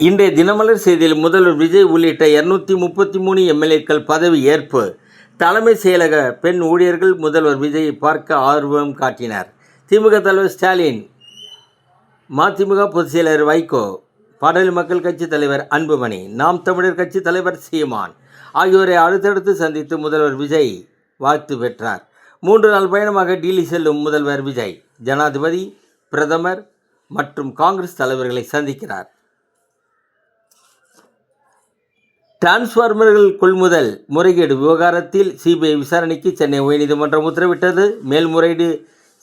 இன்றைய தினமலர் செய்தியில் முதல்வர் விஜய் உள்ளிட்ட 233 எம்எல்ஏக்கள் பதவி ஏற்பு. தலைமை செயலக பெண் ஊழியர்கள் முதல்வர் விஜயை பார்க்க ஆர்வம் காட்டினர். திமுக தலைவர் ஸ்டாலின், மதிமுக பொதுச் செயலர் வைகோ, பாட்டாளி மக்கள் கட்சி தலைவர் அன்புமணி, நாம் தமிழர் கட்சி தலைவர் சீமான் ஆகியோரை அடுத்தடுத்து சந்தித்து முதல்வர் விஜய் வாழ்த்து பெற்றார். 3 நாள் பயணமாக டெல்லி செல்லும் முதல்வர் விஜய் ஜனாதிபதி, பிரதமர் மற்றும் காங்கிரஸ் தலைவர்களை சந்திக்கிறார். டிரான்ஸ்பார்மர்கள் கொள்முதல் முறைகேடு விவகாரத்தில் சிபிஐ விசாரணைக்கு சென்னை உயர்நீதிமன்றம் உத்தரவிட்டது. மேல்முறையீடு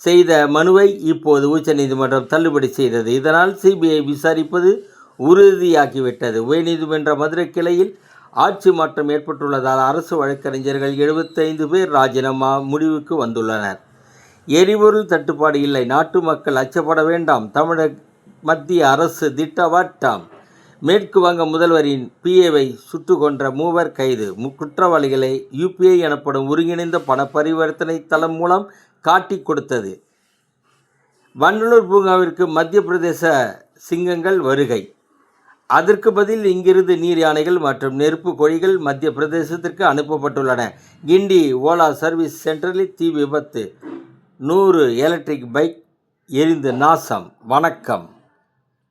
செய்த மனுவை இப்போது உச்சநீதிமன்றம் தள்ளுபடி செய்தது. இதனால் சிபிஐ விசாரிப்பது உறுதியாகிவிட்டது. உயர்நீதிமன்ற மதுரை கிளையில் ஆட்சி மாற்றம் ஏற்பட்டுள்ளதால் அரசு வழக்கறிஞர்கள் 75 பேர் ராஜினாமா முடிவுக்கு வந்துள்ளனர். எரிபொருள் தட்டுப்பாடு இல்லை, நாட்டு மக்கள் அச்சப்பட வேண்டாம், தமிழக மத்திய அரசு திட்டவட்டம். மேற்கு வங்க முதல்வரின் பிஏவை சுட்டு கொன்ற 3 கைது. குற்றவாளிகளை யுபிஐ எனப்படும் ஒருங்கிணைந்த பண பரிவர்த்தனை தளம் மூலம் காட்டி கொடுத்தது. வண்டலூர் பூங்காவிற்கு மத்திய பிரதேச சிங்கங்கள் வருகை. அதற்கு பதில் இங்கிருந்து நீர் யானைகள் மற்றும் நெருப்பு கோழிகள் மத்திய பிரதேசத்திற்கு அனுப்பப்பட்டுள்ளன. கிண்டி ஓலா சர்வீஸ் சென்டரில் தீ விபத்து, 100 எலக்ட்ரிக் பைக் எரிந்து நாசம். வணக்கம்.